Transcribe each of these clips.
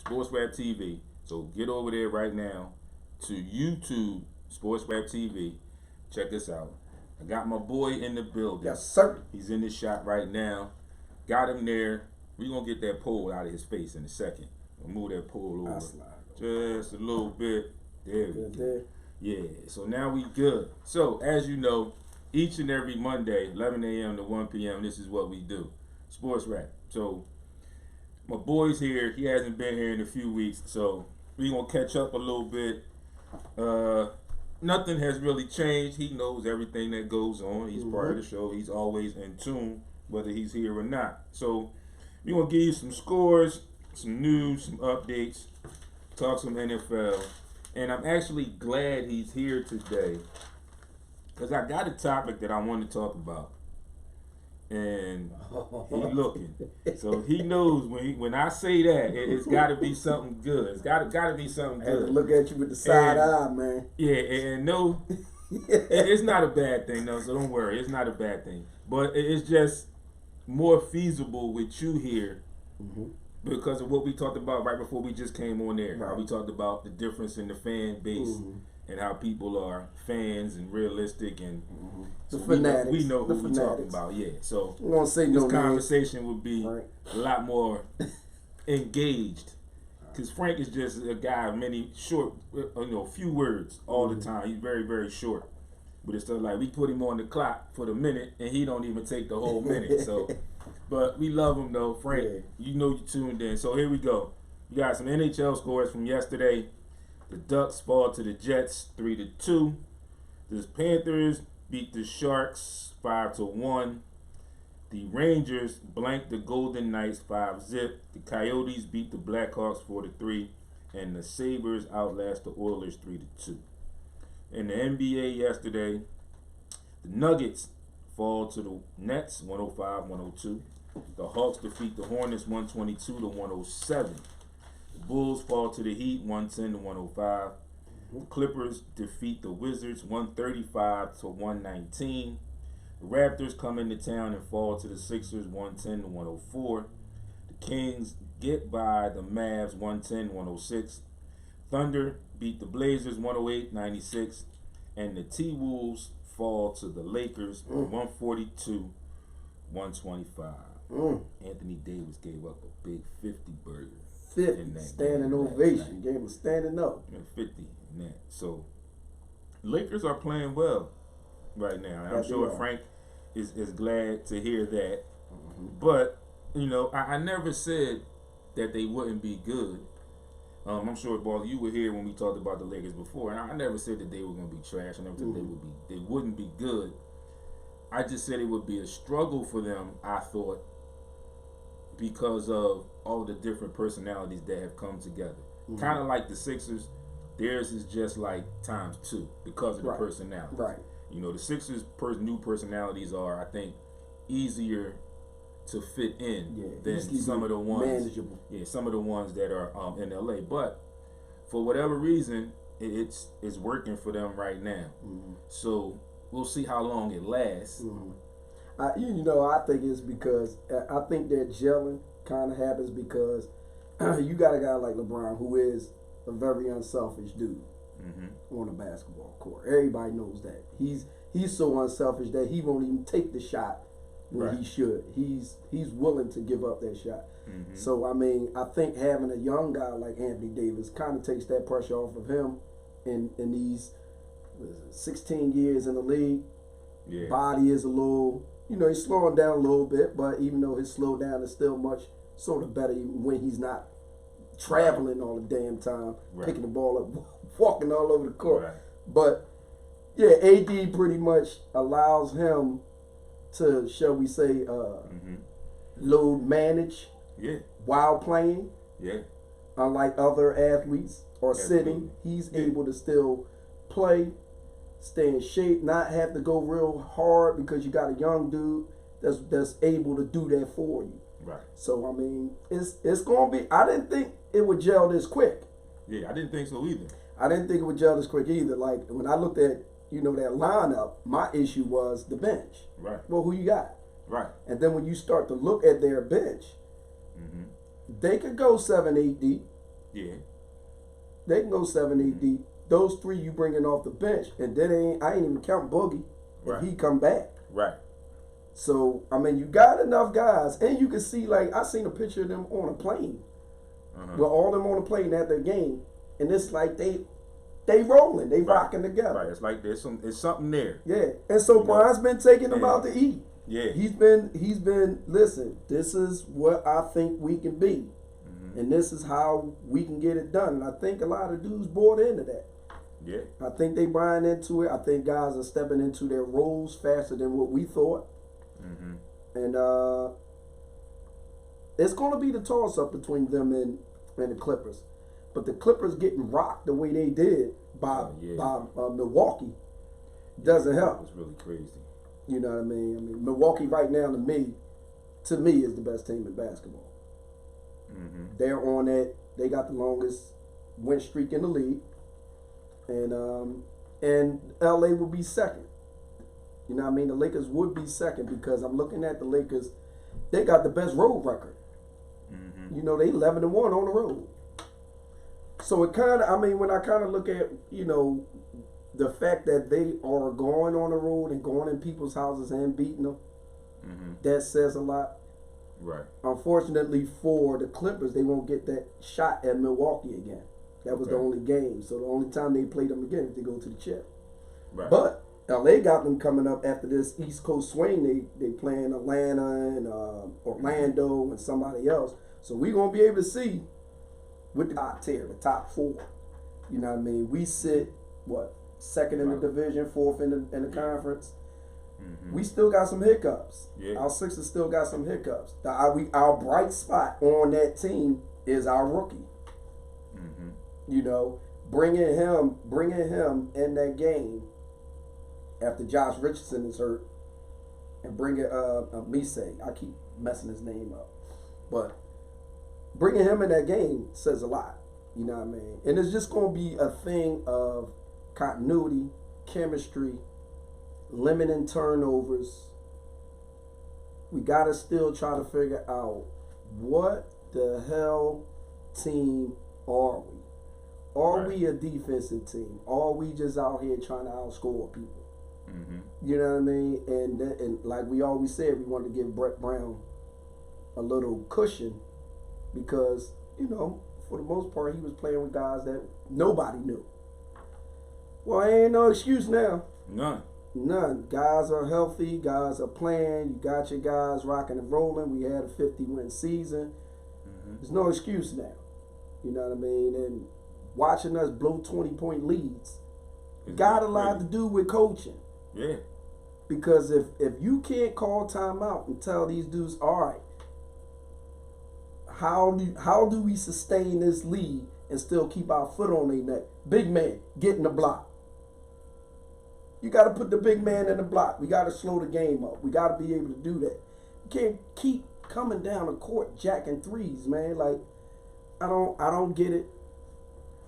SportsRap TV. So get over there right now to YouTube SportsRap TV. Check this out. I got my boy in the building. Yes, sir. He's in the shop right now. Got him there. We're going to get that pole out of his face in a second. We'll move that pole over. Just a little bit. There we go. Yeah, so now we good. So, as you know, each and every Monday, 11 a.m. to 1 p.m., this is what we do. SportsRap. So, my boy's here. He hasn't been here in a few weeks, so we're going to catch up a little bit. Nothing has really changed. He knows everything that goes on. He's part of the show. He's always in tune, whether he's here or not. So, we're going to give you some scores, some news, some updates, talk some NFL. And I'm actually glad he's here today because I got a topic that I want to talk about. And he's looking. So he knows when I say that, it's got to be something good. It's got to be something good. I had to look at you with the side eye, man. Yeah, and no, it's not a bad thing, no, so don't worry. It's not a bad thing. But it's just more feasible with you here. Because of what we talked about right before we just came on there. How we talked about the difference in the fan base and how people are fans and realistic and the fanatics. We know who we're talking about, yeah. So we won't say this conversation would be a lot more engaged. Because Frank is just a guy of many short, few words all the time. He's very, very short. But it's still like we put him on the clock for the minute and he don't even take the whole minute. So but we love him though, Frank. Yeah. You know you tuned in. So here we go. You got some NHL scores from yesterday. The Ducks fall to the Jets 3-2. The Panthers beat the Sharks 5-1. The Rangers blanked the Golden Knights 5-0. The Coyotes beat the Blackhawks 4-3. And the Sabres outlast the Oilers 3-2. In the NBA yesterday, the Nuggets fall to the Nets 105-102. The Hawks defeat the Hornets 122-107. The Bulls fall to the Heat 110-105. The Clippers defeat the Wizards 135-119. The Raptors come into town and fall to the Sixers 110-104. The Kings get by the Mavs 110-106. Thunder beat the Blazers 108-96. And the T-Wolves fall to the Lakers 142-125. Anthony Davis gave up a big 50 burger. 50 standing ovation. Gave him standing up. 50 in that. So Lakers are playing well right now. And I'm sure Frank is glad to hear that. But, I never said that they wouldn't be good. I'm sure, Ball, you were here when we talked about the Lakers before, and I never said that they were going to be trash. I never said they wouldn't be good. I just said it would be a struggle for them, I thought, because of all the different personalities that have come together. Kind of like the Sixers, theirs is just like times 2 because of the personality. The Sixers' new personalities are, I think, easier to fit in than some of the ones manageable. Yeah, some of the ones that are in LA. But for whatever reason, it's working for them right now. So we'll see how long it lasts. I think it's because I think that gelling kind of happens because you got a guy like LeBron who is a very unselfish dude on a basketball court. Everybody knows that. He's so unselfish that he won't even take the shot when he should. He's willing to give up that shot. So I think having a young guy like Anthony Davis kind of takes that pressure off of him in these 16 years in the league. Body is a little, he's slowing down a little bit, but even though his slow down is still much sort of better even when he's not traveling all the damn time, picking the ball up, walking all over the court. But yeah, AD pretty much allows him to, shall we say, load manage while playing. Unlike other athletes or sitting, he's able to still play, stay in shape, not have to go real hard because you got a young dude that's able to do that for you. So it's gonna be. I didn't think it would gel this quick. I didn't think so either. I didn't think it would gel this quick either. Like when I looked at that lineup, my issue was the bench. Well, who you got? And then when you start to look at their bench, they could go 7-8 deep. Yeah. They can go 7, 8 deep. Those 3 you bringing off the bench, and then I ain't even count Boogie if he come back. Right. So I mean, you got enough guys, and you can see like I seen a picture of them on a plane, with all them on a plane at their game, and it's like they rolling, they rocking together. Right. It's like it's something there. Yeah, and so Brian's been taking them out to eat. Yeah. He's been. Listen, this is what I think we can be, and this is how we can get it done. And I think a lot of dudes bought into that. Yeah. I think they buying into it. I think guys are stepping into their roles faster than what we thought. And it's going to be the toss-up between them and the Clippers. But the Clippers getting rocked the way they did by Milwaukee doesn't help. It's really crazy. You know what I mean? I mean, Milwaukee right now to me is the best team in basketball. They're on that. They got the longest win streak in the league. And LA will be second. You know what I mean? The Lakers would be second because I'm looking at the Lakers. They got the best road record. You know, they 11-1 on the road. So it kind of, I mean, when I kind of look at, you know, the fact that they are going on the road and going in people's houses and beating them, that says a lot. Right. Unfortunately for the Clippers, they won't get that shot at Milwaukee again. That was the only game. So the only time they play them again is to go to the chip. Right. But LA got them coming up after this East Coast swing. They playing Atlanta and Orlando and somebody else. So we're going to be able to see with the top tier, the top 4. You know what I mean? We sit, second in the division, 4th in the conference. We still got some hiccups. Yeah. Our Sixers still got some hiccups. Our bright spot on that team is our rookie. You know, bringing him in that game after Josh Richardson is hurt, and bringing Misei. I keep messing his name up, but bringing him in that game says a lot. You know what I mean? And it's just going to be a thing of continuity, chemistry, limiting turnovers. We got to still try to figure out what the hell team are we? Are we a defensive team? Are we just out here trying to outscore people? You know what I mean? And like we always said, we wanted to give Brett Brown a little cushion because, you know, for the most part, he was playing with guys that nobody knew. Well, ain't no excuse now. None. Guys are healthy. Guys are playing. You got your guys rocking and rolling. We had a 50-win season. There's no excuse now. You know what I mean? And watching us blow 20-point leads got a lot to do with coaching. Yeah. Because if you can't call timeout and tell these dudes, all right, how do we sustain this lead and still keep our foot on their neck? Big man, get in the block. You got to put the big man in the block. We got to slow the game up. We got to be able to do that. You can't keep coming down the court jacking threes, man. Like, I don't get it.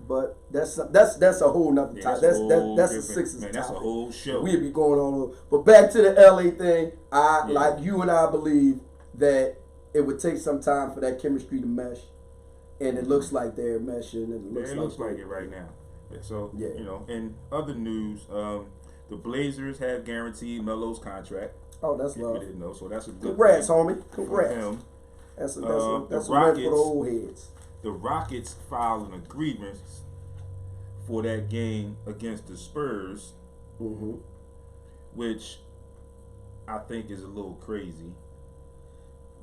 But that's a whole nother time. That's a Sixers topic. That's a whole show. We'll be going all over. But back to the LA thing. Like you and I believe that it would take some time for that chemistry to mesh, and it looks like they're meshing. And it looks like it right now. So you know, in other news, the Blazers have guaranteed Melo's contract. Oh, that's love. We didn't know, so that's a good. Congrats, thing homie. Congrats. for him. That's a win for the old heads. The Rockets filed an agreement for that game against the Spurs, which I think is a little crazy.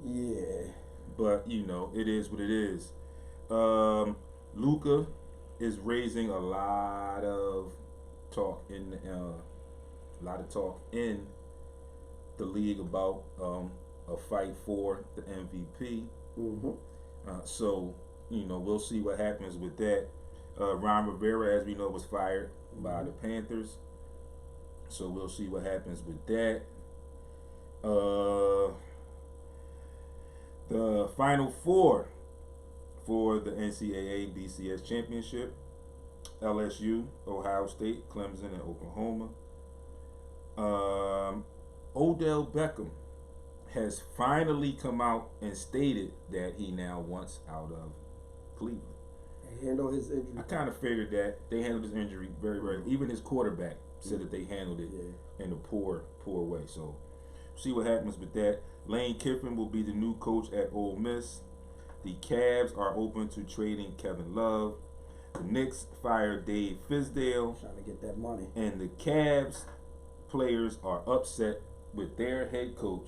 Yeah. But, you know, it is what it is. Luka is raising a lot of talk in the league about a fight for the MVP. So, you know, we'll see what happens with that. Ron Rivera, as we know, was fired by the Panthers. So we'll see what happens with that. The Final Four for the NCAA BCS Championship: LSU, Ohio State, Clemson, and Oklahoma. Odell Beckham has finally come out and stated that he now wants out of Cleveland. handle his injury? I kind of figured that they handled his injury very, very. Even his quarterback said that they handled it in a poor way. So, see what happens with that. Lane Kiffin will be the new coach at Ole Miss. The Cavs are open to trading Kevin Love. The Knicks fired Dave Fizdale. Trying to get that money. And the Cavs players are upset with their head coach,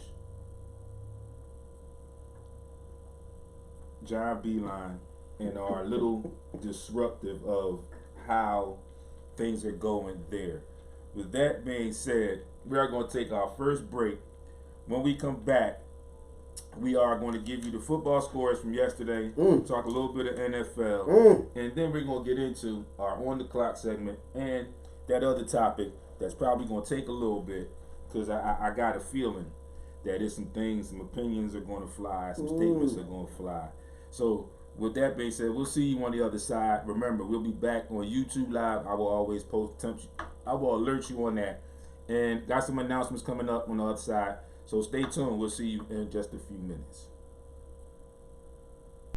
John Beeline, and are a little disruptive of how things are going there. With that being said, we are going to take our first break. When we come back, we are going to give you the football scores from yesterday, talk a little bit of NFL, and then we're going to get into our on the clock segment and that other topic that's probably going to take a little bit, because I got a feeling that there's some things, some opinions are going to fly, some statements are going to fly. So with that being said, we'll see you on the other side. Remember, we'll be back on YouTube Live. I will always I will alert you on that. And got some announcements coming up on the other side. So stay tuned. We'll see you in just a few minutes.